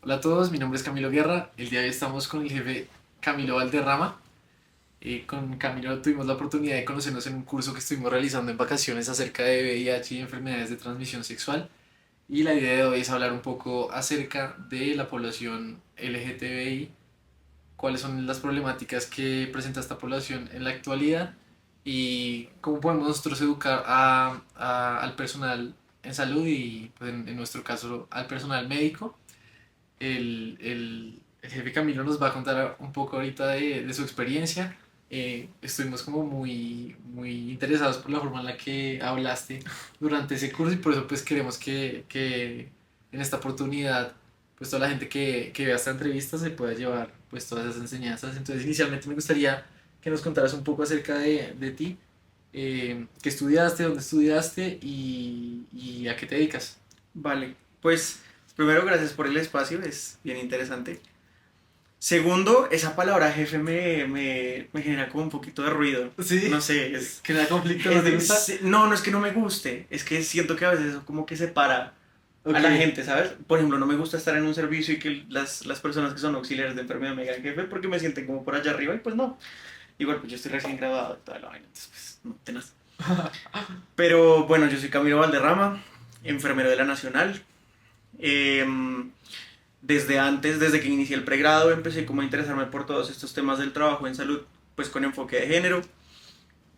Hola a todos, mi nombre es Camilo Guerra. El día de hoy estamos con el jefe Camilo Valderrama. Con Camilo tuvimos la oportunidad de conocernos en un curso que estuvimos realizando en vacaciones acerca de VIH y enfermedades de transmisión sexual. Y la idea de hoy es hablar un poco acerca de la población LGTBI, cuáles son las problemáticas que presenta esta población en la actualidad y cómo podemos nosotros educar al personal en salud y pues, en nuestro caso al personal médico. El jefe Camilo nos va a contar un poco ahorita de su experiencia. Estuvimos como muy interesados por la forma en la que hablaste durante ese curso y por eso pues queremos que en esta oportunidad pues toda la gente que vea esta entrevista se pueda llevar pues todas esas enseñanzas. Entonces inicialmente me gustaría que nos contaras un poco acerca de ti, qué estudiaste, dónde estudiaste y a qué te dedicas. Vale, pues primero gracias por el espacio, es bien interesante. Segundo, esa palabra jefe me genera como un poquito de ruido. Sí, No sé, que da conflicto, ¿no te gusta? no, no es que no me guste, es que siento que a veces eso como que separa a Ok, la gente, ¿sabes? Por ejemplo, no me gusta estar en un servicio y que las personas que son auxiliares de enfermedad me digan jefe porque me sienten como por allá arriba y pues no. Igual pues yo estoy recién graduado y toda la vaina, entonces pues no, tenaz. Pero bueno, yo soy Camilo Valderrama, enfermero de la Nacional. Em, Desde antes, desde que inicié el pregrado, empecé como a interesarme por todos estos temas del trabajo en salud, pues con enfoque de género.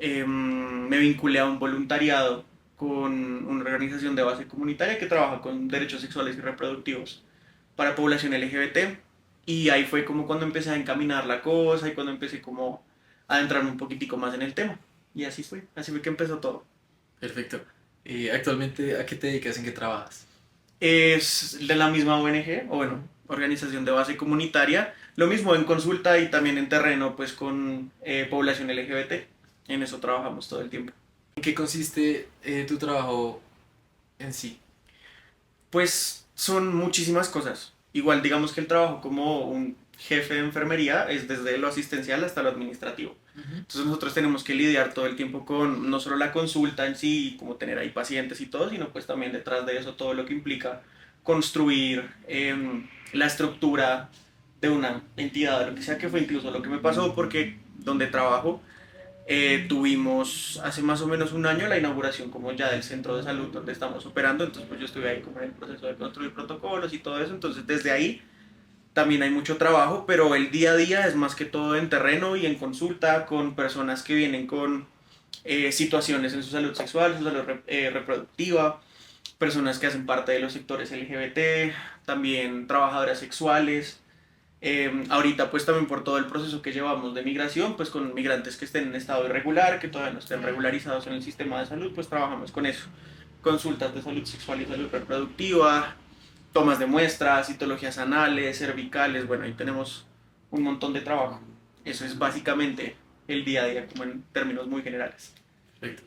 Me vinculé a un voluntariado con una organización de base comunitaria que trabaja con derechos sexuales y reproductivos para población LGBT. Y ahí fue como cuando empecé a encaminar la cosa y cuando empecé como a adentrarme un poquitico más en el tema. Y así fue que empezó todo. perfecto. Actualmente, ¿a qué te dedicas? ¿En qué trabajas? Es de la misma ONG, o bueno, organización de base comunitaria. Lo mismo en consulta y también en terreno, pues con población LGBT. En eso trabajamos todo el tiempo. ¿En qué consiste tu trabajo en sí? Pues son muchísimas cosas. Igual digamos que el trabajo como un jefe de enfermería es desde lo asistencial hasta lo administrativo. Ujú. Entonces nosotros tenemos que lidiar todo el tiempo con no solo la consulta en sí, como tener ahí pacientes y todo, sino pues también detrás de eso todo lo que implica construir la estructura de una entidad, de lo que sea que fue incluso lo que me pasó, porque donde trabajo tuvimos hace más o menos un año la inauguración como ya del centro de salud donde estamos operando, entonces pues yo estuve ahí como en el proceso de construir protocolos y todo eso, entonces desde ahí también hay mucho trabajo, pero el día a día es más que todo en terreno y en consulta con personas que vienen con situaciones en su salud sexual, su salud reproductiva, personas que hacen parte de los sectores LGBT, también trabajadoras sexuales. Ahorita pues también por todo el proceso que llevamos de migración, pues con migrantes que estén en estado irregular, que todavía no estén regularizados en el sistema de salud, pues trabajamos con eso. Consultas de salud sexual y salud reproductiva, tomas de muestras, citologías anales, cervicales, bueno, ahí tenemos un montón de trabajo. Eso es básicamente el día a día, como en términos muy generales. Perfecto.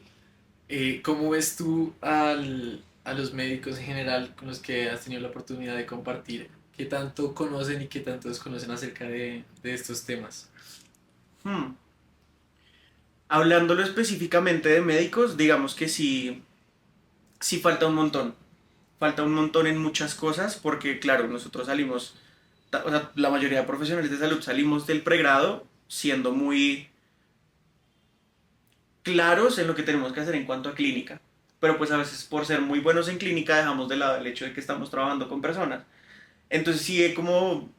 ¿Cómo ves tú a los médicos en general con los que has tenido la oportunidad de compartir? ¿Qué tanto conocen y qué tanto desconocen acerca de estos temas? Hmm. Hablándolo específicamente de médicos, digamos que sí, sí falta un montón. Falta un montón en muchas cosas porque, claro, nosotros salimos, o sea, la mayoría de profesionales de salud salimos del pregrado siendo muy claros en lo que tenemos que hacer en cuanto a clínica. Pero pues a veces por ser muy buenos en clínica dejamos de lado el hecho de que estamos trabajando con personas. Entonces sí he como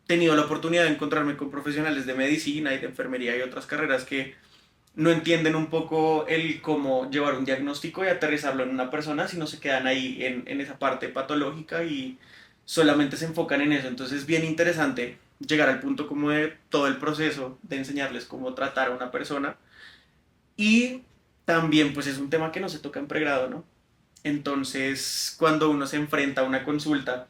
tenido la oportunidad de encontrarme con profesionales de medicina y de enfermería y otras carreras que no entienden un poco el cómo llevar un diagnóstico y aterrizarlo en una persona, sino se quedan ahí en esa parte patológica y solamente se enfocan en eso. Entonces es bien interesante llegar al punto como de todo el proceso de enseñarles cómo tratar a una persona y también pues es un tema que no se toca en pregrado, ¿no? Entonces cuando uno se enfrenta a una consulta,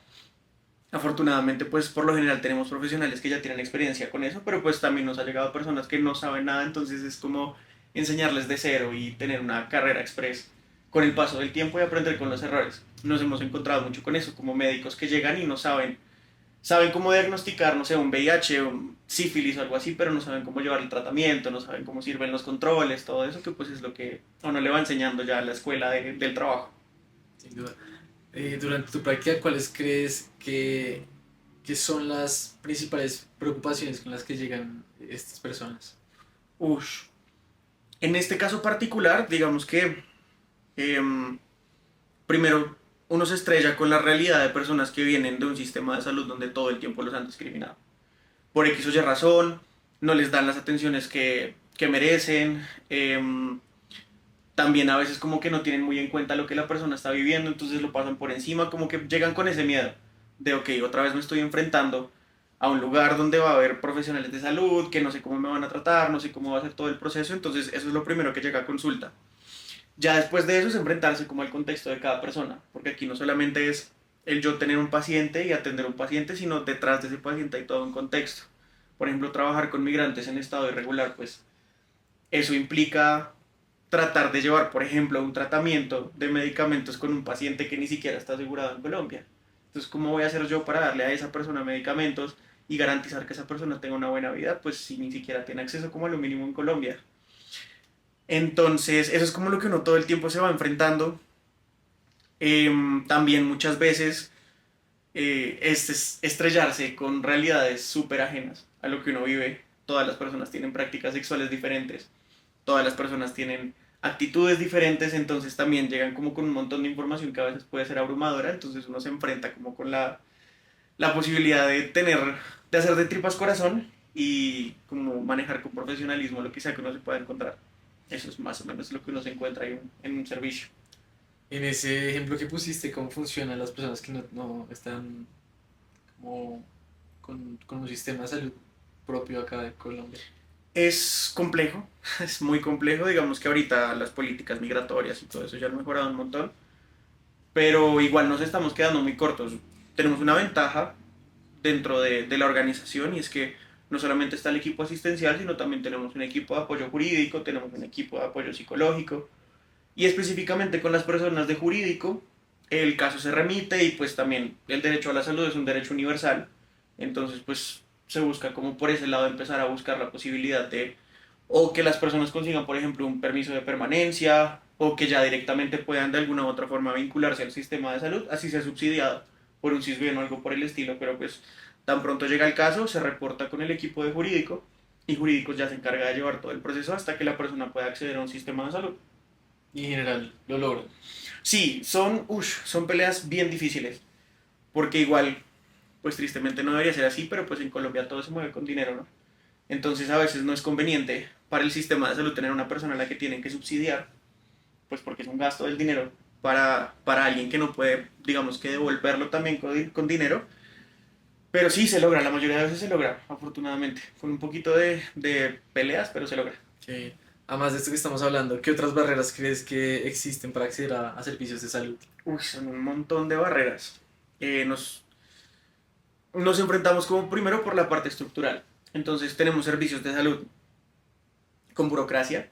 afortunadamente, pues por lo general tenemos profesionales que ya tienen experiencia con eso, pero pues también nos ha llegado personas que no saben nada, entonces es como enseñarles de cero y tener una carrera express con el paso del tiempo y aprender con los errores. Nos hemos encontrado mucho con eso, como médicos que llegan y no saben cómo diagnosticar, no sé, un VIH, un sífilis o algo así, pero no saben cómo llevar el tratamiento, no saben cómo sirven los controles, todo eso que pues es lo que a uno le va enseñando ya a la escuela del trabajo. Sin duda. Durante tu práctica, ¿cuáles crees que ¿Qué son las principales preocupaciones con las que llegan estas personas? Ush. En este caso particular, digamos que em, primero uno se estrella con la realidad de personas que vienen de un sistema de salud donde todo el tiempo los han discriminado. Por X o Y razón, no les dan las atenciones que merecen. También a veces como que no tienen muy en cuenta lo que la persona está viviendo, entonces lo pasan por encima, como que llegan con ese miedo de, ok, otra vez me estoy enfrentando a un lugar donde va a haber profesionales de salud, que no sé cómo me van a tratar, no sé cómo va a ser todo el proceso, entonces eso es lo primero que llega a consulta. Ya después de eso es enfrentarse como al contexto de cada persona, porque aquí no solamente es el yo tener un paciente y atender a un paciente, sino detrás de ese paciente hay todo un contexto. Por ejemplo, trabajar con migrantes en estado irregular, pues eso implica tratar de llevar, por ejemplo, un tratamiento de medicamentos con un paciente que ni siquiera está asegurado en Colombia. Entonces, ¿cómo voy a hacer yo para darle a esa persona medicamentos y garantizar que esa persona tenga una buena vida? Pues si ni siquiera tiene acceso como a lo mínimo en Colombia. Entonces, eso es como lo que uno todo el tiempo se va enfrentando. También muchas veces es estrellarse con realidades súper ajenas a lo que uno vive. Todas las personas tienen prácticas sexuales diferentes, todas las personas tienen actitudes diferentes, entonces también llegan como con un montón de información que a veces puede ser abrumadora, entonces uno se enfrenta como con la posibilidad de de hacer de tripas corazón y como manejar con profesionalismo lo que sea que uno se pueda encontrar. Eso es más o menos lo que uno se encuentra ahí en un servicio. En ese ejemplo que pusiste, ¿cómo funcionan las personas que no están como con un sistema de salud propio acá de Colombia? Es complejo, es muy complejo, digamos que ahorita las políticas migratorias y todo eso ya han mejorado un montón, pero igual nos estamos quedando muy cortos. Tenemos una ventaja dentro de la organización y es que no solamente está el equipo asistencial, sino también tenemos un equipo de apoyo jurídico, tenemos un equipo de apoyo psicológico y específicamente con las personas de jurídico, el caso se remite y pues también el derecho a la salud es un derecho universal, entonces pues se busca como por ese lado empezar a buscar la posibilidad de o que las personas consigan por ejemplo un permiso de permanencia o que ya directamente puedan de alguna u otra forma vincularse al sistema de salud, así sea subsidiado por un CISBEN o algo por el estilo, pero pues tan pronto llega el caso, se reporta con el equipo de jurídico y jurídicos ya se encarga de llevar todo el proceso hasta que la persona pueda acceder a un sistema de salud. Y en general, lo logran. Sí, son peleas bien difíciles, porque igual, pues tristemente no debería ser así, pero pues en Colombia todo se mueve con dinero, ¿no? Entonces a veces no es conveniente para el sistema de salud tener una persona a la que tienen que subsidiar, pues porque es un gasto del dinero para alguien que no puede, digamos que devolverlo también con dinero. Pero sí se logra, la mayoría de veces se logra, afortunadamente, con un poquito de peleas, pero se logra. Que, además de esto que estamos hablando, ¿qué otras barreras crees que existen para acceder a servicios de salud? Uy, son un montón de barreras. Nos enfrentamos como primero por la parte estructural. Entonces tenemos servicios de salud con burocracia,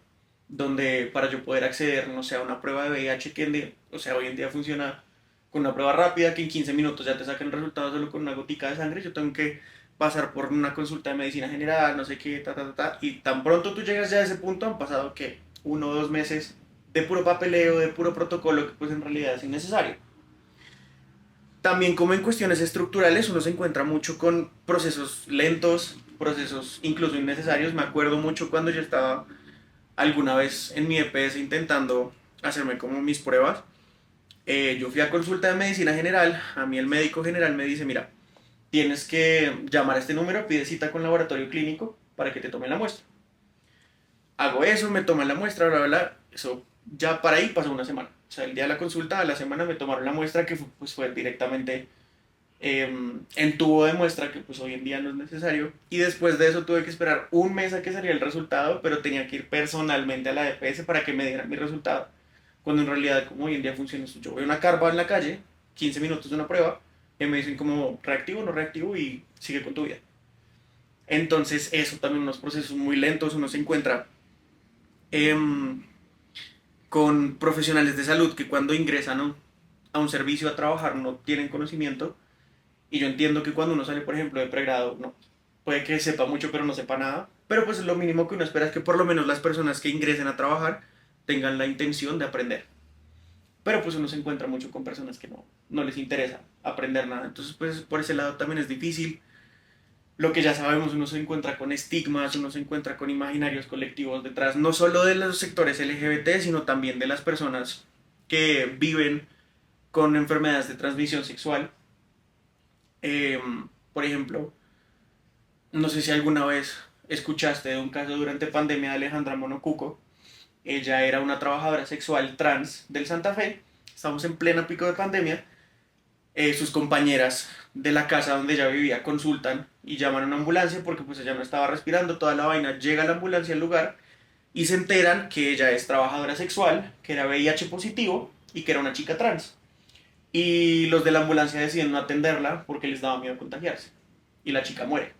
donde para yo poder acceder, no sé, a una prueba de VIH o sea, hoy en día funciona con una prueba rápida que en 15 minutos ya te sacan el resultado solo con una gotica de sangre, yo tengo que pasar por una consulta de medicina general, no sé qué, y tan pronto tú llegas ya a ese punto han pasado que 1 o 2 meses de puro papeleo, de puro protocolo que pues en realidad es innecesario. También como en cuestiones estructurales uno se encuentra mucho con procesos lentos, procesos incluso innecesarios. Me acuerdo mucho cuando yo estaba alguna vez en mi EPS intentando hacerme como mis pruebas. Yo fui a consulta de medicina general, a mí el médico general me dice, mira, tienes que llamar a este número, pide cita con laboratorio clínico para que te tomen la muestra. Hago eso, me toman la muestra, bla, bla, bla. Eso ya para ahí pasó una semana. O sea, el día de la consulta, a la semana me tomaron la muestra que pues, fue directamente en tubo de muestra, que pues hoy en día no es necesario. Y después de eso tuve que esperar un mes a que saliera el resultado, pero tenía que ir personalmente a la EPS para que me dieran mi resultado. Cuando en realidad, como hoy en día funciona esto, yo veo una carpa en la calle, 15 minutos de una prueba, y me dicen como reactivo, no reactivo, y sigue con tu vida. Entonces, eso también unos procesos muy lentos, uno se encuentra em, con profesionales de salud que cuando ingresan a un servicio a trabajar no tienen conocimiento. Y yo entiendo que cuando uno sale, por ejemplo, de pregrado, no, puede que sepa mucho pero no sepa nada. Pero pues lo mínimo que uno espera es que por lo menos las personas que ingresen a trabajar tengan la intención de aprender. pero pues uno se encuentra mucho con personas que no les interesa aprender nada. Entonces, pues por ese lado también es difícil. Lo que ya sabemos, uno se encuentra con estigmas, uno se encuentra con imaginarios colectivos detrás, no solo de los sectores LGBT, sino también de las personas que viven con enfermedades de transmisión sexual. Eh, por ejemplo, no sé si alguna vez escuchaste de un caso durante pandemia de Alejandra Monocuco. Ella era una trabajadora sexual trans del Santa Fe. Estamos en pleno pico de pandemia. Sus compañeras de la casa donde ella vivía consultan y llaman a una ambulancia porque pues ella no estaba respirando, toda la vaina. Llega la ambulancia al lugar y se enteran que ella es trabajadora sexual, que era VIH positivo y que era una chica trans. Y los de la ambulancia deciden no atenderla porque les daba miedo contagiarse. Y la chica muere.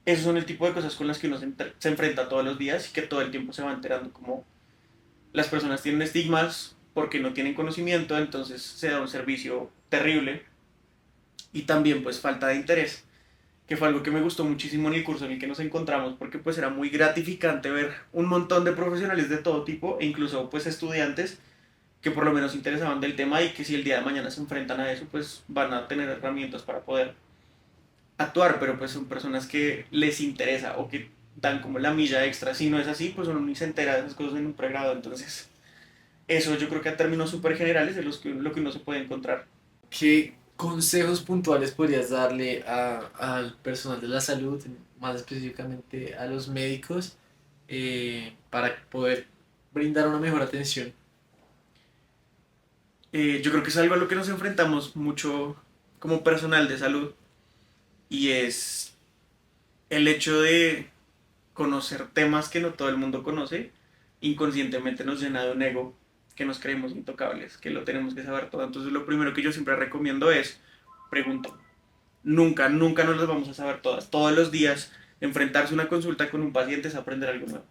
Esos son el tipo de cosas con las que uno se enfrenta todos los días y que todo el tiempo se va enterando como las personas tienen estigmas porque no tienen conocimiento, entonces se da un servicio terrible y también pues falta de interés, que fue algo que me gustó muchísimo en el curso en el que nos encontramos porque pues era muy gratificante ver un montón de profesionales de todo tipo e incluso pues estudiantes que por lo menos se interesaban del tema y que si el día de mañana se enfrentan a eso pues van a tener herramientas para poder actuar, pero pues son personas que les interesa o que dan como la milla extra. Si no es así, pues uno ni se entera de esas cosas en un pregrado. Entonces, eso yo creo que a términos súper generales es lo que uno se puede encontrar. ¿Qué consejos puntuales podrías darle al personal de la salud, más específicamente a los médicos, para poder brindar una mejor atención? Yo creo que es algo a lo que nos enfrentamos mucho como personal de salud y es el hecho de conocer temas que no todo el mundo conoce, inconscientemente nos llena de un ego que nos creemos intocables, que lo tenemos que saber todo. Entonces lo primero que yo siempre recomiendo es preguntar. Nunca, nunca nos las vamos a saber todas. Todos los días enfrentarse a una consulta con un paciente es aprender algo nuevo.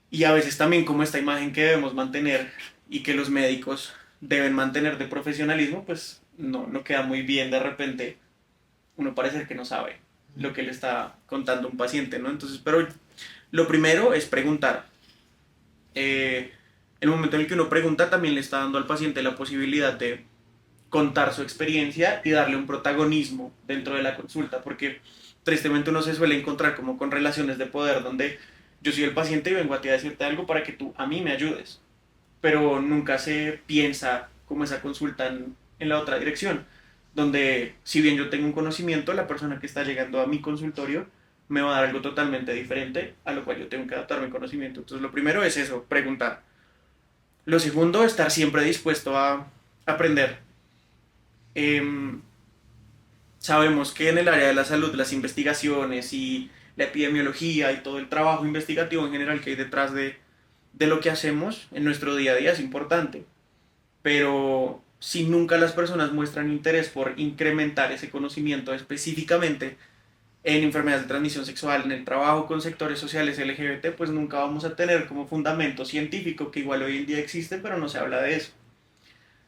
Y a veces también como esta imagen que debemos mantener y que los médicos deben mantener de profesionalismo, pues no queda muy bien de repente uno parece que no sabe lo que le está contando un paciente, ¿no? Entonces, pero lo primero es preguntar. El momento en el que uno pregunta también le está dando al paciente la posibilidad de contar su experiencia y darle un protagonismo dentro de la consulta, porque tristemente uno se suele encontrar como con relaciones de poder donde yo soy el paciente y vengo a ti a decirte algo para que tú a mí me ayudes, pero nunca se piensa como esa consulta en la otra dirección, donde si bien yo tengo un conocimiento, la persona que está llegando a mi consultorio me va a dar algo totalmente diferente a lo cual yo tengo que adaptar mi conocimiento. Entonces lo primero es eso, preguntar. Lo segundo, estar siempre dispuesto a aprender. Em, Sabemos que en el área de la salud las investigaciones y la epidemiología y todo el trabajo investigativo en general que hay detrás de lo que hacemos en nuestro día a día es importante, pero si nunca las personas muestran interés por incrementar ese conocimiento específicamente en enfermedades de transmisión sexual, en el trabajo con sectores sociales LGBT, pues nunca vamos a tener como fundamento científico que igual hoy en día existe, pero no se habla de eso.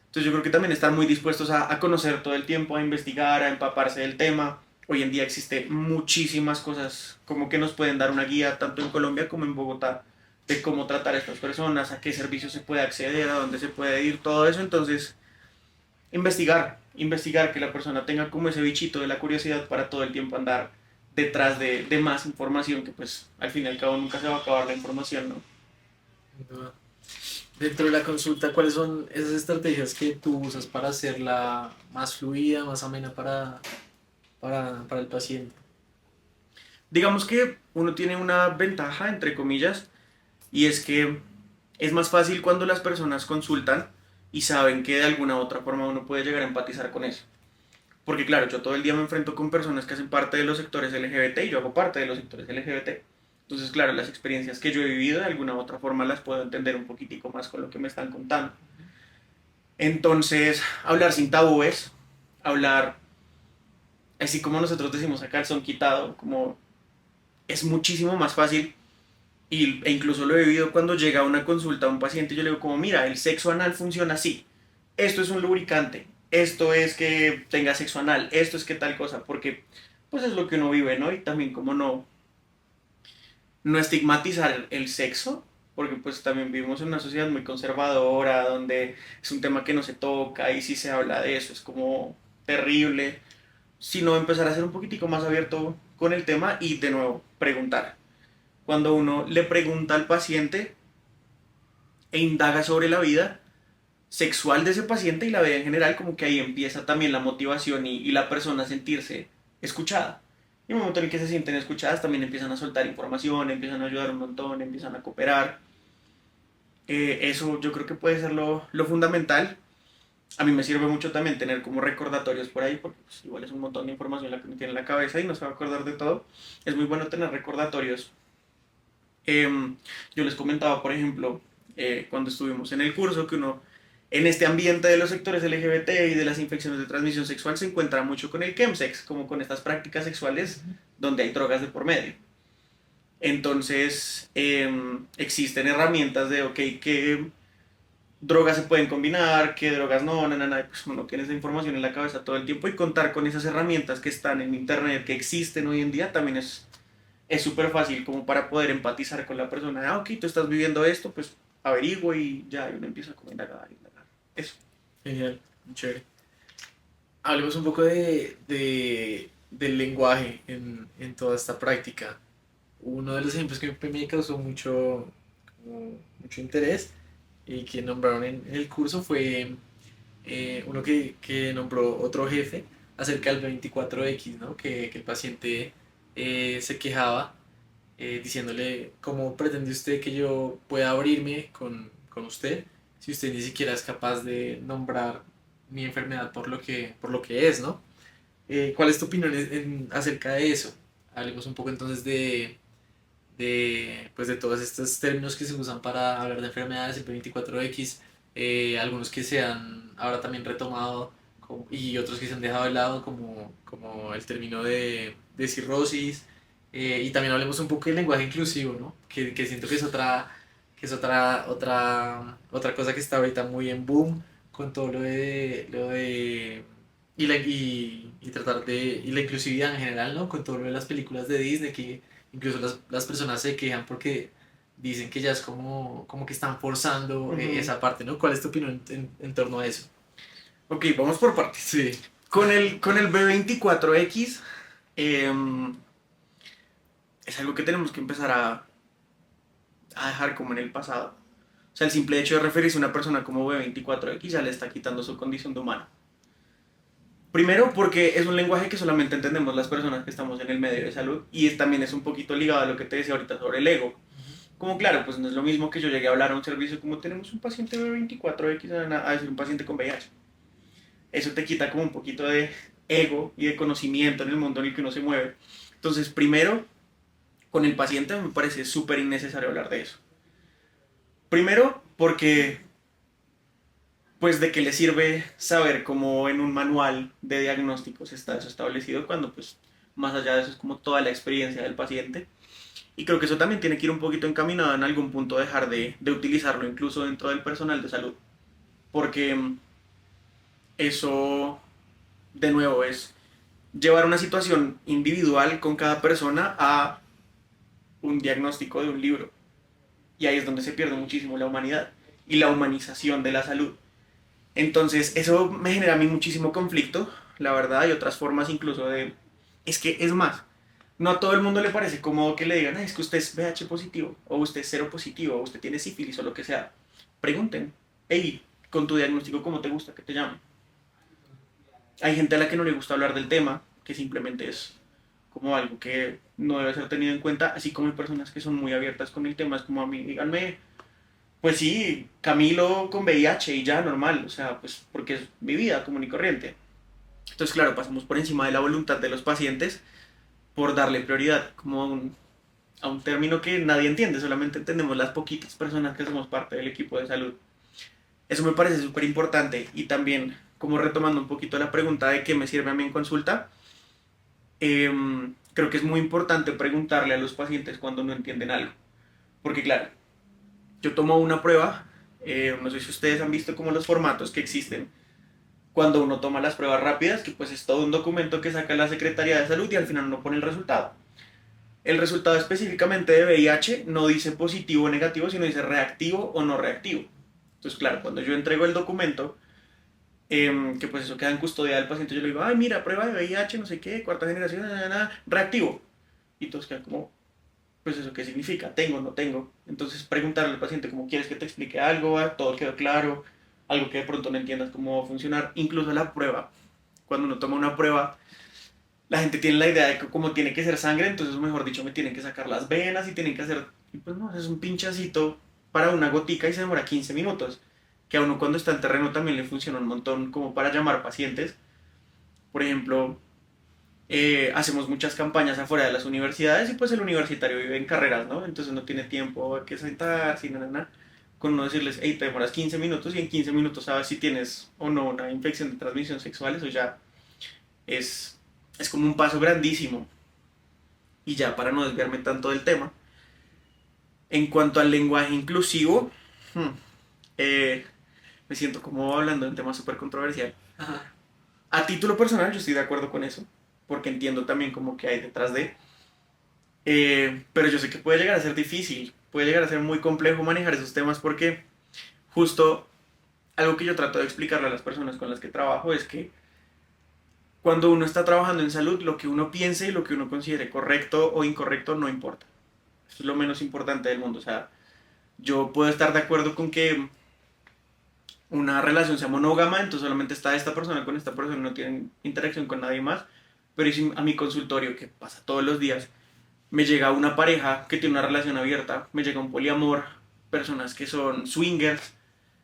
Entonces yo creo que también están muy dispuestos a conocer todo el tiempo, a investigar, a empaparse del tema. Hoy en día existe muchísimas cosas como que nos pueden dar una guía tanto en Colombia como en Bogotá de cómo tratar a estas personas, a qué servicios se puede acceder, a dónde se puede ir, todo eso. Entonces, investigar que la persona tenga como ese bichito de la curiosidad para todo el tiempo andar detrás de más información que pues al fin y al cabo nunca se va a acabar la información, ¿no? No. Dentro de la consulta, ¿cuáles son esas estrategias que tú usas para hacerla más fluida, más amena para el paciente? Digamos que uno tiene una ventaja, entre comillas, y es que es más fácil cuando las personas consultan y saben que de alguna u otra forma uno puede llegar a empatizar con eso. Porque claro, yo todo el día me enfrento con personas que hacen parte de los sectores LGBT y yo hago parte de los sectores LGBT. Entonces, claro, las experiencias que yo he vivido de alguna u otra forma las puedo entender un poquitico más con lo que me están contando. Entonces, hablar sin tabúes, hablar así como nosotros decimos acá, el son quitado, como es muchísimo más fácil e incluso lo he vivido cuando llega a una consulta a un paciente, yo le digo como, mira, el sexo anal funciona así, esto es un lubricante, esto es que tenga sexo anal, esto es que tal cosa, porque pues es lo que uno vive, ¿no? Y también como no estigmatizar el sexo, porque pues también vivimos en una sociedad muy conservadora, donde es un tema que no se toca y si se habla de eso es como terrible, sino empezar a ser un poquitico más abierto con el tema y de nuevo preguntar. Cuando uno le pregunta al paciente e indaga sobre la vida sexual de ese paciente y la vida en general, como que ahí empieza también la motivación y la persona a sentirse escuchada. Y en el momento en el que se sienten escuchadas, también empiezan a soltar información, empiezan a ayudar un montón, empiezan a cooperar. Eso yo creo que puede ser lo fundamental. A mí me sirve mucho también tener como recordatorios por ahí, porque pues, igual es un montón de información la que uno tiene en la cabeza y no se va a acordar de todo. Es muy bueno tener recordatorios. Yo les comentaba, por ejemplo, cuando estuvimos en el curso, que uno en este ambiente de los sectores LGBT y de las infecciones de transmisión sexual se encuentra mucho con el chemsex, como con estas prácticas sexuales donde hay drogas de por medio. Entonces, existen herramientas de, ok, qué drogas se pueden combinar, qué drogas no, pues uno tiene esa información en la cabeza todo el tiempo y contar con esas herramientas que están en internet, que existen hoy en día, también es súper fácil como para poder empatizar con la persona. Ah, ok, tú estás viviendo esto, pues averiguo y ya, y uno empieza a indagar, indagar. Eso. Genial, chévere. Hablemos un poco del lenguaje en toda esta práctica. Uno de los ejemplos que me causó mucho interés y que nombraron en el curso fue uno que nombró otro jefe acerca del 24X, ¿no? Que el paciente se quejaba diciéndole, ¿cómo pretende usted que yo pueda abrirme con usted si usted ni siquiera es capaz de nombrar mi enfermedad por lo que es, ¿no? ¿Cuál es tu opinión acerca de eso? Hablemos un poco entonces pues de todos estos términos que se usan para hablar de enfermedades, el P24X, algunos que se han ahora también retomado y otros que se han dejado de lado, como el término de cirrosis, y también hablemos un poco del lenguaje inclusivo, ¿no? Que siento que es otra cosa que está ahorita muy en boom con todo lo de y tratar y la inclusividad en general, ¿no? Con todo lo de las películas de Disney, que incluso las personas se quejan porque dicen que ya es como que están forzando esa parte, ¿no? ¿Cuál es tu opinión en torno a eso? Ok, vamos por partes. Sí. Con el B24X es algo que tenemos que empezar a dejar como en el pasado. O sea, el simple hecho de referirse a una persona como B24X ya le está quitando su condición de humano. Primero porque es un lenguaje que solamente entendemos las personas que estamos en el medio de salud y también es un poquito ligado a lo que te decía ahorita sobre el ego. Como claro, pues no es lo mismo que yo llegué a hablar a un servicio como tenemos un paciente B24X a decir un paciente con VIH. Eso te quita como un poquito de ego y de conocimiento en el mundo en el que uno se mueve. Entonces, primero, con el paciente me parece súper innecesario hablar de eso. Primero, porque pues de qué le sirve saber cómo en un manual de diagnósticos está eso establecido cuando pues más allá de eso es como toda la experiencia del paciente. Y creo que eso también tiene que ir un poquito encaminado en algún punto dejar de utilizarlo incluso dentro del personal de salud. Porque eso, de nuevo, es llevar una situación individual con cada persona a un diagnóstico de un libro. Y ahí es donde se pierde muchísimo la humanidad y la humanización de la salud. Entonces, eso me genera a mí muchísimo conflicto, la verdad, y otras formas incluso de... Es que, es más, no a todo el mundo le parece cómodo que le digan, "Ay, es que usted es VH positivo, o usted es cero positivo, o usted tiene sífilis, o lo que sea". Pregunten, hey, con tu diagnóstico, ¿cómo te gusta que te llamen? Hay gente a la que no le gusta hablar del tema, que simplemente es como algo que no debe ser tenido en cuenta, así como hay personas que son muy abiertas con el tema, es como a mí, díganme, pues sí, Camilo con VIH y ya, normal, o sea, pues porque es mi vida común y corriente. Entonces, claro, pasamos por encima de la voluntad de los pacientes por darle prioridad como a un término que nadie entiende, solamente entendemos las poquitas personas que somos parte del equipo de salud. Eso me parece súper importante y también, como retomando un poquito la pregunta de qué me sirve a mí en consulta, creo que es muy importante preguntarle a los pacientes cuando no entienden algo. Porque claro, yo tomo una prueba, no sé si ustedes han visto como los formatos que existen cuando uno toma las pruebas rápidas, que pues es todo un documento que saca la Secretaría de Salud y al final uno pone el resultado. El resultado específicamente de VIH no dice positivo o negativo, sino dice reactivo o no reactivo. Entonces, claro, cuando yo entrego el documento, que pues eso queda en custodia del paciente, yo le digo, ay, mira, prueba de VIH, no sé qué, cuarta generación, nada, nada, reactivo. Y todos quedan como, pues eso qué significa, tengo, no tengo. Entonces, preguntarle al paciente, como quieres que te explique algo, todo quedó claro, algo que de pronto no entiendas cómo va a funcionar, incluso la prueba. Cuando uno toma una prueba, la gente tiene la idea de que como tiene que ser sangre, entonces mejor dicho me tienen que sacar las venas y tienen que hacer, y pues no, es un pinchacito para una gotica y se demora 15 minutos, que a uno cuando está en terreno también le funciona un montón como para llamar pacientes. Por ejemplo, hacemos muchas campañas afuera de las universidades y pues el universitario vive en carreras, ¿no? Entonces no tiene tiempo a que sentarse, nada, nada. Con uno decirles, hey, te demoras 15 minutos y en 15 minutos sabes si tienes o no una infección de transmisión sexual, eso ya es, es como un paso grandísimo. Y ya para no desviarme tanto del tema, en cuanto al lenguaje inclusivo, hmm, eh, me siento como hablando de un tema súper controversial. Ajá. A título personal yo estoy de acuerdo con eso, porque entiendo también como que hay detrás de... pero yo sé que puede llegar a ser difícil, puede llegar a ser muy complejo manejar esos temas porque justo algo que yo trato de explicarle a las personas con las que trabajo es que cuando uno está trabajando en salud, lo que uno piense y lo que uno considere correcto o incorrecto no importa. Eso es lo menos importante del mundo. O sea, yo puedo estar de acuerdo con que una relación sea monógama, entonces solamente está esta persona con esta persona, no tienen interacción con nadie más, pero si a mi consultorio, que pasa todos los días, me llega una pareja que tiene una relación abierta, me llega un poliamor, personas que son swingers,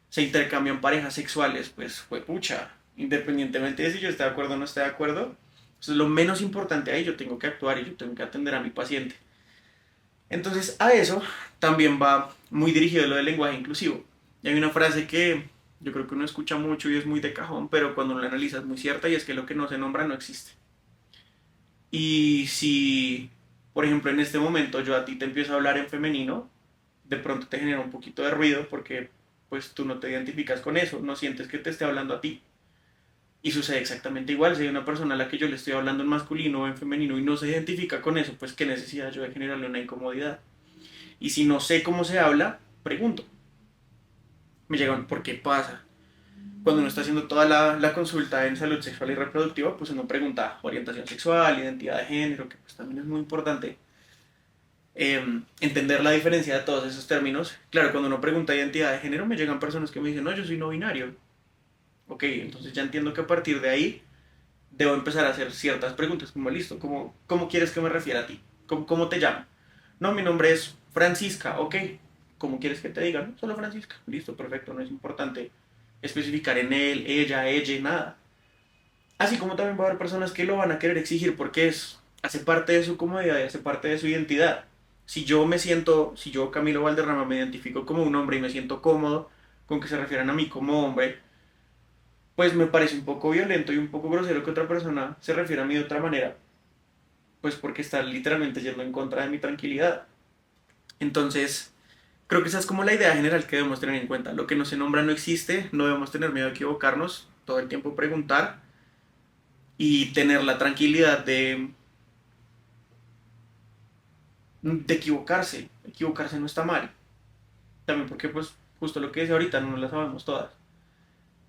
se intercambian parejas sexuales, pues fue pucha, independientemente de si yo esté de acuerdo o no esté de acuerdo, eso es lo menos importante ahí, yo tengo que actuar y yo tengo que atender a mi paciente. Entonces a eso también va muy dirigido lo del lenguaje inclusivo. Y hay una frase que yo creo que uno escucha mucho y es muy de cajón, pero cuando uno la analiza es muy cierta y es que lo que no se nombra no existe. Y si, por ejemplo, en este momento yo a ti te empiezo a hablar en femenino, de pronto te genera un poquito de ruido porque pues tú no te identificas con eso, no sientes que te esté hablando a ti. Y sucede exactamente igual, si hay una persona a la que yo le estoy hablando en masculino o en femenino y no se identifica con eso, pues qué necesidad yo de generarle una incomodidad. Y si no sé cómo se habla, pregunto. Me llegan, ¿por qué pasa? Cuando uno está haciendo toda la consulta en salud sexual y reproductiva, pues uno pregunta orientación sexual, identidad de género, que pues también es muy importante entender la diferencia de todos esos términos. Claro, cuando uno pregunta identidad de género, me llegan personas que me dicen, no, yo soy no binario. Ok, entonces ya entiendo que a partir de ahí debo empezar a hacer ciertas preguntas, como listo, ¿cómo quieres que me refiera a ti? ¿Cómo te llamo? No, mi nombre es Francisca, ok. ¿Cómo quieres que te diga? No, solo Francisca. Listo, perfecto, no es importante especificar en él, ella, nada. Así como también va a haber personas que lo van a querer exigir porque hace parte de su comodidad y hace parte de su identidad. Si yo Camilo Valderrama me identifico como un hombre y me siento cómodo con que se refieran a mí como hombre, pues me parece un poco violento y un poco grosero que otra persona se refiera a mí de otra manera, pues porque está literalmente yendo en contra de mi tranquilidad. Entonces, creo que esa es como la idea general que debemos tener en cuenta. Lo que no se nombra no existe, no debemos tener miedo a equivocarnos, todo el tiempo preguntar y tener la tranquilidad de equivocarse. Equivocarse no está mal. También porque, pues, justo lo que dice ahorita, no las sabemos todas.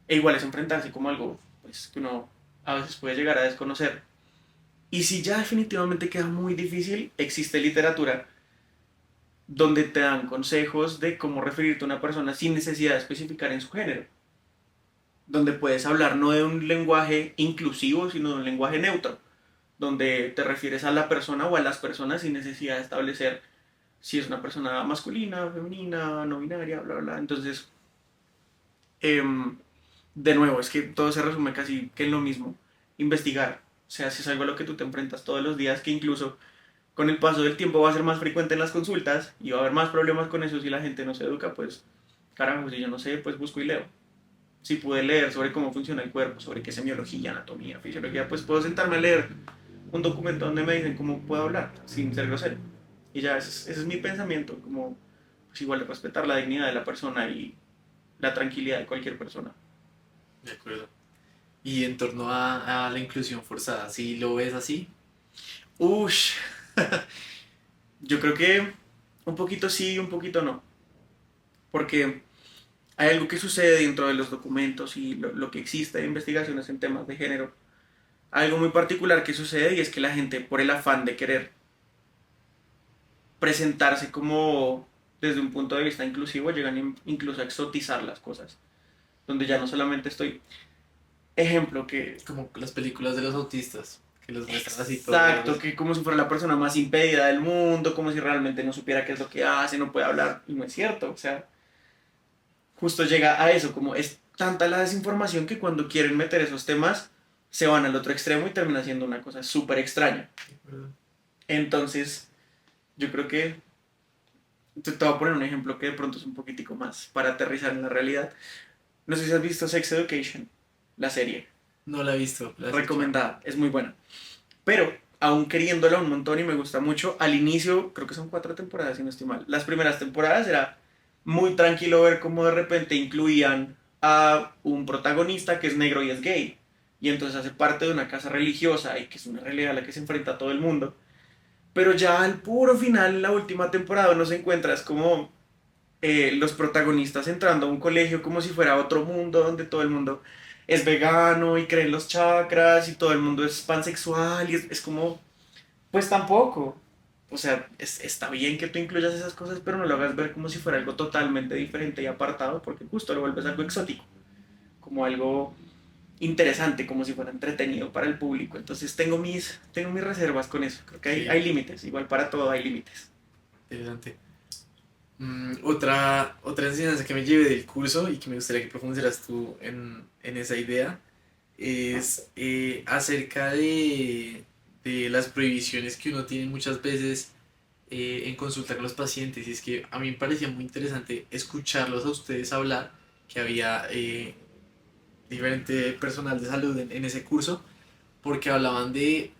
E igual es enfrentarse como algo pues, que uno a veces puede llegar a desconocer. Y si ya definitivamente queda muy difícil, existe literatura donde te dan consejos de cómo referirte a una persona sin necesidad de especificar en su género. Donde puedes hablar no de un lenguaje inclusivo, sino de un lenguaje neutro. Donde te refieres a la persona o a las personas sin necesidad de establecer si es una persona masculina, femenina, no binaria, bla, bla, bla. Entonces, em, de nuevo, es que todo se resume casi que en lo mismo. Investigar. O sea, si es algo a lo que tú te enfrentas todos los días, que incluso con el paso del tiempo va a ser más frecuente en las consultas y va a haber más problemas con eso si la gente no se educa, pues, carajo, si yo no sé, pues busco y leo. Si pude leer sobre cómo funciona el cuerpo, sobre qué semiología, anatomía, fisiología, pues puedo sentarme a leer un documento donde me dicen cómo puedo hablar sin ser grosero. Y ya, ese es mi pensamiento, como pues igual respetar la dignidad de la persona y la tranquilidad de cualquier persona. De acuerdo. Y en torno a la inclusión forzada, si lo ves así, Ush, Yo creo que un poquito sí y un poquito no. Porque hay algo que sucede dentro de los documentos y lo que existe de investigaciones en temas de género. Algo muy particular que sucede y es que la gente, por el afán de querer presentarse como desde un punto de vista inclusivo, llegan incluso a exotizar las cosas. Donde ya no solamente estoy... Ejemplo que... Como las películas de los autistas, que los muestran así Exacto, todos. que como si fuera la persona más impedida del mundo, como si realmente no supiera qué es lo que hace, no puede hablar, y no es cierto, o sea, justo llega a eso, como es tanta la desinformación que cuando quieren meter esos temas se van al otro extremo y termina siendo una cosa súper extraña. Entonces, yo creo que te voy a poner un ejemplo que de pronto es un poquitico más para aterrizar en la realidad. No sé si has visto Sex Education, la serie, No la he visto, la he escuchado. recomendada, es muy buena. Pero, aún queriéndola un montón y me gusta mucho, al inicio, creo que son 4 temporadas, si no estoy mal. Las primeras temporadas era muy tranquilo ver cómo de repente incluían a un protagonista que es negro y es gay. Y entonces hace parte de una casa religiosa y que es una realidad a la que se enfrenta todo el mundo. Pero ya al puro final, la última temporada, uno se encuentra, es como los protagonistas entrando a un colegio como si fuera otro mundo donde todo el mundo es vegano y cree en los chakras y todo el mundo es pansexual y es como, pues tampoco. O sea, está bien que tú incluyas esas cosas, pero no lo hagas ver como si fuera algo totalmente diferente y apartado, porque justo lo vuelves algo exótico, como algo interesante, como si fuera entretenido para el público. Entonces tengo mis reservas con eso. Creo que hay Sí, límites, igual para todo hay límites. interesante. Otra enseñanza que me llevé del curso y que me gustaría que profundizaras tú en esa idea es acerca de las prohibiciones que uno tiene muchas veces en consulta con los pacientes. Y es que a mí me parecía muy interesante escucharlos a ustedes hablar, que había diferente personal de salud en ese curso, porque hablaban de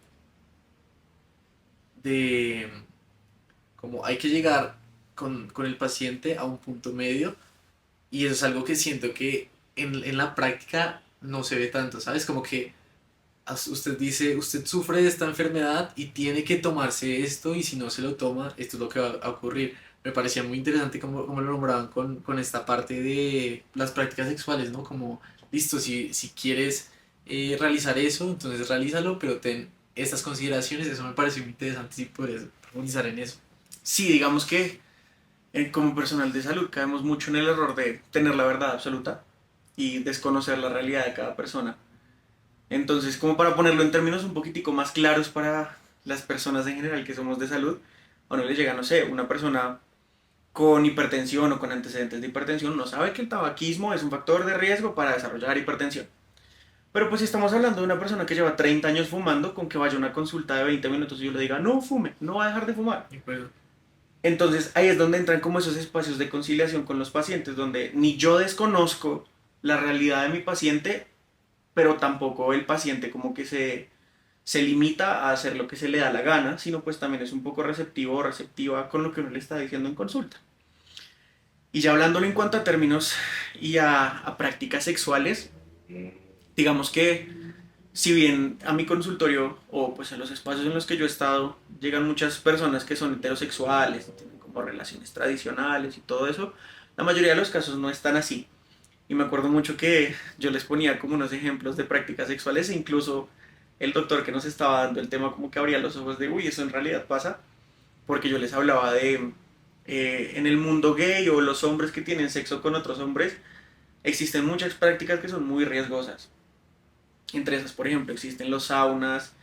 cómo hay que llegar con el paciente a un punto medio. Y eso es algo que siento que en la práctica no se ve tanto, ¿sabes? Como que usted dice, usted sufre de esta enfermedad y tiene que tomarse esto y si no se lo toma, esto es lo que va a ocurrir. Me parecía muy interesante cómo lo nombraban con esta parte de las prácticas sexuales, ¿no? Como, listo, si quieres realizar eso, entonces realízalo, pero ten estas consideraciones, eso me pareció muy interesante, si puedes profundizar en eso. Sí, digamos que como personal de salud caemos mucho en el error de tener la verdad absoluta y desconocer la realidad de cada persona. Entonces, como para ponerlo en términos un poquitico más claros para las personas en general que somos de salud, a uno le llega, no sé, una persona con hipertensión o con antecedentes de hipertensión, no sabe que el tabaquismo es un factor de riesgo para desarrollar hipertensión. Pero pues si estamos hablando de una persona que lleva 30 años fumando, con que vaya a una consulta de 20 minutos y yo le diga, no fume, no va a dejar de fumar. De acuerdo. Entonces ahí es donde entran como esos espacios de conciliación con los pacientes, donde ni yo desconozco la realidad de mi paciente, pero tampoco el paciente como que se limita a hacer lo que se le da la gana, sino pues también es un poco receptivo o receptiva con lo que uno le está diciendo en consulta. Y ya hablándolo en cuanto a términos y a prácticas sexuales, digamos que si bien a mi consultorio o pues a los espacios en los que yo he estado llegan muchas personas que son heterosexuales, tienen como relaciones tradicionales y todo eso, la mayoría de los casos no están así. Y me acuerdo mucho que yo les ponía como unos ejemplos de prácticas sexuales e incluso el doctor que nos estaba dando el tema como que abría los ojos de, uy, eso en realidad pasa, porque yo les hablaba de, en el mundo gay o los hombres que tienen sexo con otros hombres, existen muchas prácticas que son muy riesgosas. Entre esas, por ejemplo, existen los saunas,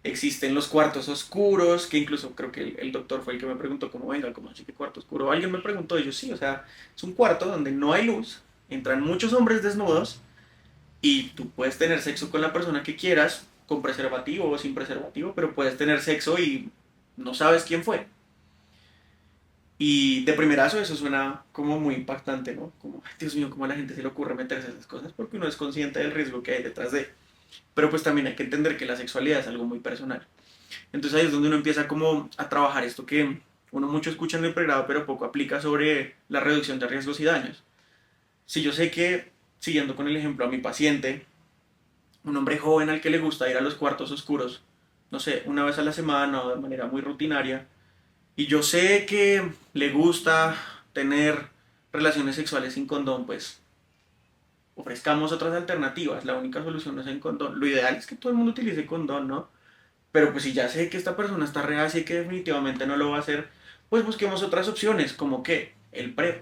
existen los cuartos oscuros, que incluso creo que el doctor fue el que me preguntó cómo venga, cómo así que cuarto oscuro. Alguien me preguntó y yo sí, o sea, es un cuarto donde no hay luz, entran muchos hombres desnudos y tú puedes tener sexo con la persona que quieras, con preservativo o sin preservativo, pero puedes tener sexo y no sabes quién fue. Y de primerazo eso suena como muy impactante, ¿no? Como, "Ay, Dios mío, cómo a la gente se le ocurre meterse a esas cosas", porque uno es consciente del riesgo que hay detrás de. Pero pues también hay que entender que la sexualidad es algo muy personal. Entonces ahí es donde uno empieza como a trabajar esto que uno mucho escucha en el pregrado, pero poco aplica sobre la reducción de riesgos y daños. Si yo sé que, siguiendo con el ejemplo a mi paciente, un hombre joven al que le gusta ir a los cuartos oscuros, no sé, una vez a la semana o de manera muy rutinaria, y yo sé que le gusta tener relaciones sexuales sin condón, pues ofrezcamos otras alternativas. La única solución no es el condón. Lo ideal es que todo el mundo utilice condón, ¿no? Pero pues si ya sé que esta persona está reacia y que definitivamente no lo va a hacer, pues busquemos otras opciones, como que el PrEP.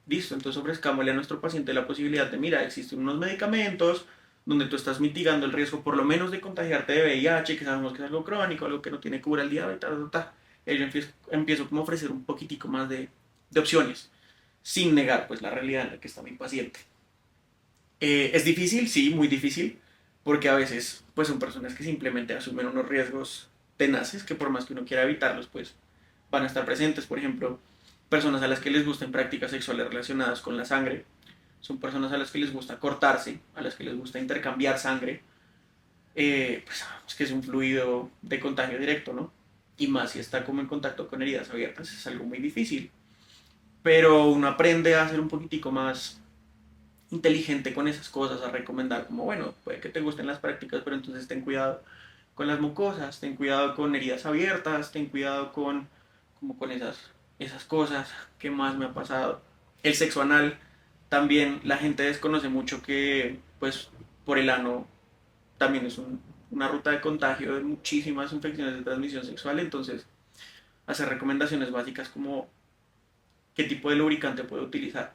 Listo, entonces ofrezcámosle a nuestro paciente la posibilidad de, mira, existen unos medicamentos donde tú estás mitigando el riesgo por lo menos de contagiarte de VIH, que sabemos que es algo crónico, algo que no tiene cura al día de tal, tal, tal. Y yo empiezo como a ofrecer un poquitico más de opciones, sin negar pues la realidad en la que está mi paciente. Es difícil, sí, muy difícil, porque a veces pues son personas que simplemente asumen unos riesgos tenaces que por más que uno quiera evitarlos, pues van a estar presentes. Por ejemplo, personas a las que les gusten prácticas sexuales relacionadas con la sangre, son personas a las que les gusta cortarse, a las que les gusta intercambiar sangre, pues sabemos que es un fluido de contagio directo, ¿no? Y más si está como en contacto con heridas abiertas, es algo muy difícil. Pero uno aprende a ser un poquitico más inteligente con esas cosas, a recomendar como, bueno, puede que te gusten las prácticas, pero entonces ten cuidado con las mucosas, ten cuidado con heridas abiertas, ten cuidado con, como con esas cosas que más me ha pasado. El sexo anal, también la gente desconoce mucho que, pues, por el ano también es una ruta de contagio de muchísimas infecciones de transmisión sexual, entonces hacer recomendaciones básicas como qué tipo de lubricante puede utilizar.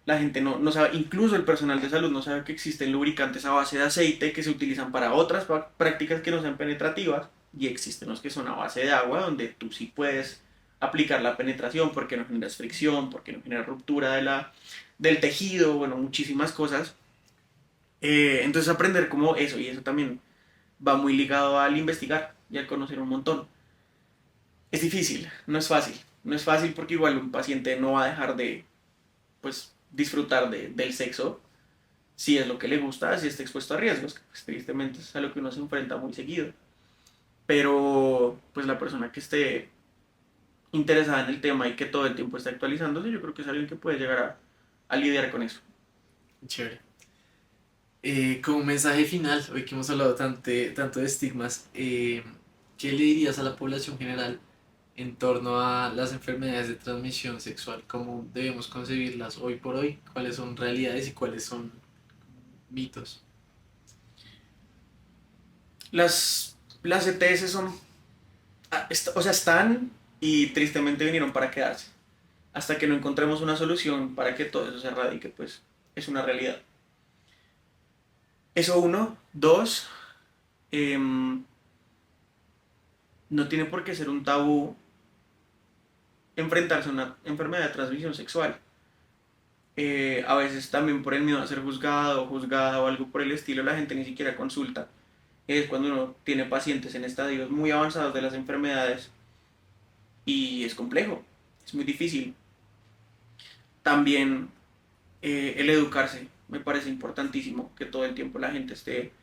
La gente no sabe, incluso el personal de salud no sabe que existen lubricantes a base de aceite que se utilizan para otras prácticas que no sean penetrativas y existen los que son a base de agua donde tú sí puedes aplicar la penetración porque no generas fricción, porque no genera ruptura del tejido, bueno, muchísimas cosas. Entonces aprender como eso y eso también va muy ligado al investigar y al conocer un montón. Es difícil, no es fácil, no es fácil porque igual un paciente no va a dejar de pues disfrutar del sexo si es lo que le gusta, si está expuesto a riesgos, que pues, tristemente es a lo que uno se enfrenta muy seguido. Pero pues la persona que esté interesada en el tema y que todo el tiempo esté actualizándose, yo creo que es alguien que puede llegar a lidiar con eso. Chévere. Como mensaje final, hoy que hemos hablado tanto de estigmas, ¿qué le dirías a la población general en torno a las enfermedades de transmisión sexual? ¿Cómo debemos concebirlas hoy por hoy? ¿Cuáles son realidades y cuáles son mitos? Las ETS son, o sea, están y tristemente vinieron para quedarse. Hasta que no encontremos una solución para que todo eso se erradique, pues es una realidad. Eso uno. Dos, em, no tiene por qué ser un tabú enfrentarse a una enfermedad de transmisión sexual. A veces también por el miedo a ser juzgado o juzgada o algo por el estilo, la gente ni siquiera consulta. Es cuando uno tiene pacientes en estadios muy avanzados de las enfermedades y es complejo, es muy difícil. También el educarse, me parece importantísimo que todo el tiempo la gente esté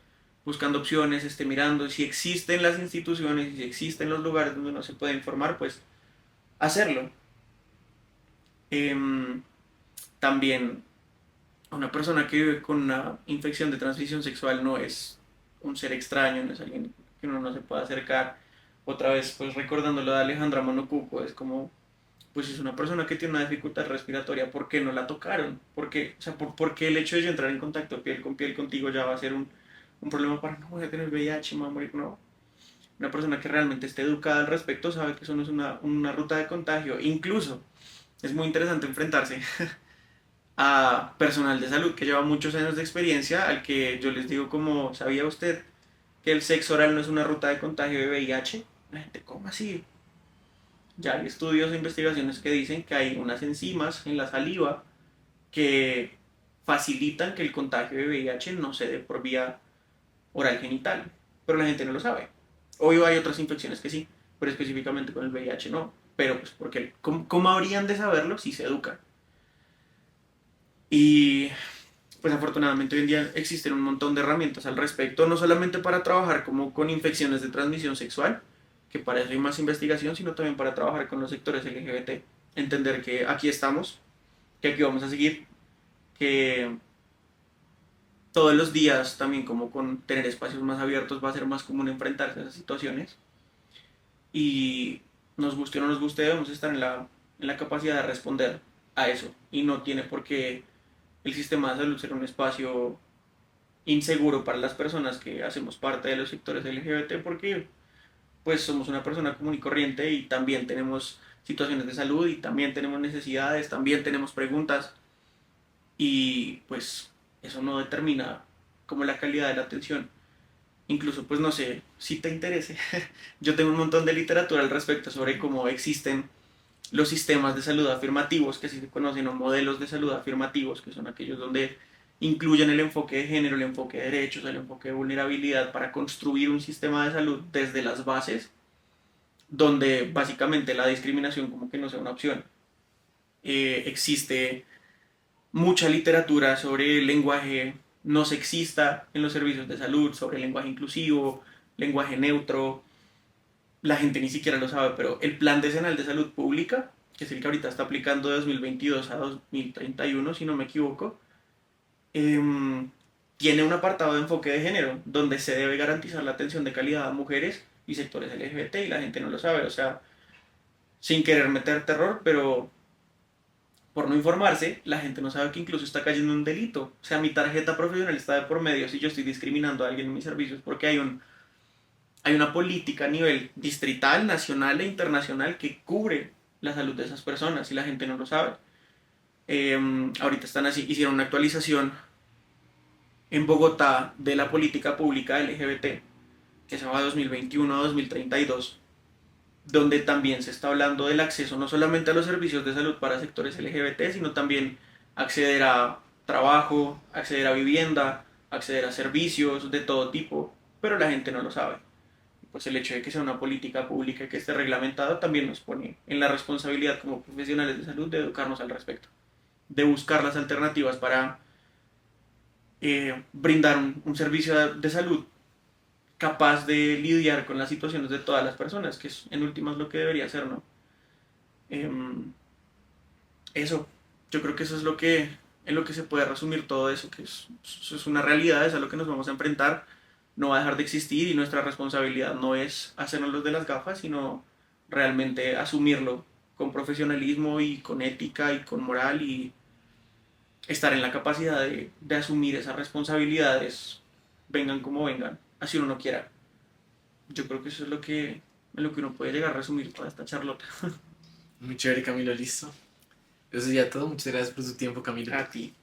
buscando opciones, esté mirando si existen las instituciones y si existen los lugares donde uno se puede informar, pues hacerlo. Em, También una persona que vive con una infección de transmisión sexual no es un ser extraño, no es alguien que uno no se pueda acercar. Otra vez, pues recordando lo de Alejandra Monocuco, es como, pues es una persona que tiene una dificultad respiratoria, ¿por qué no la tocaron? ¿Por qué? O sea, ¿por qué el hecho de yo entrar en contacto piel con piel contigo ya va a ser un problema para no voy a tener VIH, me voy a morir? No. Una persona que realmente esté educada al respecto sabe que eso no es una ruta de contagio. Incluso es muy interesante enfrentarse a personal de salud que lleva muchos años de experiencia, al que yo les digo como, ¿sabía usted que el sexo oral no es una ruta de contagio de VIH? La gente, ¿cómo así? Ya hay estudios e investigaciones que dicen que hay unas enzimas en la saliva que facilitan que el contagio de VIH no se dé por vía oral genital, pero la gente no lo sabe. Obvio hay otras infecciones que sí, pero específicamente con el VIH no. Pero pues porque ¿cómo habrían de saberlo si se educan? Y pues afortunadamente hoy en día existen un montón de herramientas al respecto, no solamente para trabajar como con infecciones de transmisión sexual, que para eso hay más investigación, sino también para trabajar con los sectores LGBT. Entender que aquí estamos, que aquí vamos a seguir, que todos los días también como con tener espacios más abiertos va a ser más común enfrentarse a esas situaciones y nos guste o no nos guste, debemos estar en la capacidad de responder a eso. Y no tiene por qué el sistema de salud ser un espacio inseguro para las personas que hacemos parte de los sectores LGBT, porque pues somos una persona común y corriente y también tenemos situaciones de salud y también tenemos necesidades, también tenemos preguntas y pues eso no determina como la calidad de la atención. Incluso pues no sé si te interese, yo tengo un montón de literatura al respecto sobre cómo existen los sistemas de salud afirmativos, que así se conocen, o modelos de salud afirmativos, que son aquellos donde incluyen el enfoque de género, el enfoque de derechos, el enfoque de vulnerabilidad para construir un sistema de salud desde las bases, donde básicamente la discriminación como que no sea una opción. Existe mucha literatura sobre el lenguaje no sexista en los servicios de salud, sobre el lenguaje inclusivo, lenguaje neutro. La gente ni siquiera lo sabe, pero el Plan Decenal de Salud Pública, que es el que ahorita está aplicando de 2022 a 2031, si no me equivoco, tiene un apartado de enfoque de género, donde se debe garantizar la atención de calidad a mujeres y sectores LGBT, y la gente no lo sabe, o sea, sin querer meter terror, pero por no informarse, la gente no sabe que incluso está cayendo en un delito. O sea, mi tarjeta profesional está de por medio si yo estoy discriminando a alguien en mis servicios porque hay una política a nivel distrital, nacional e internacional que cubre la salud de esas personas y la gente no lo sabe. Ahorita están así, hicieron una actualización en Bogotá de la política pública LGBT que se llama 2021 a 2032, donde también se está hablando del acceso no solamente a los servicios de salud para sectores LGBT, sino también acceder a trabajo, acceder a vivienda, acceder a servicios de todo tipo, pero la gente no lo sabe. Pues el hecho de que sea una política pública que esté reglamentada también nos pone en la responsabilidad como profesionales de salud de educarnos al respecto, de buscar las alternativas para brindar un servicio de salud capaz de lidiar con las situaciones de todas las personas, que es en últimas lo que debería ser, ¿no? Eh, eso, yo creo que eso es lo que, en lo que se puede resumir todo eso, que es una realidad, es a lo que nos vamos a enfrentar, no va a dejar de existir y nuestra responsabilidad no es hacernos los de las gafas, sino realmente asumirlo con profesionalismo y con ética y con moral y estar en la capacidad de asumir esas responsabilidades, vengan como vengan, así uno no quiera. Yo creo que eso es en lo que uno puede llegar a resumir toda esta charlota. Muy chévere, Camilo, listo. Eso sería todo. Muchas gracias por tu tiempo, Camilo. A ti.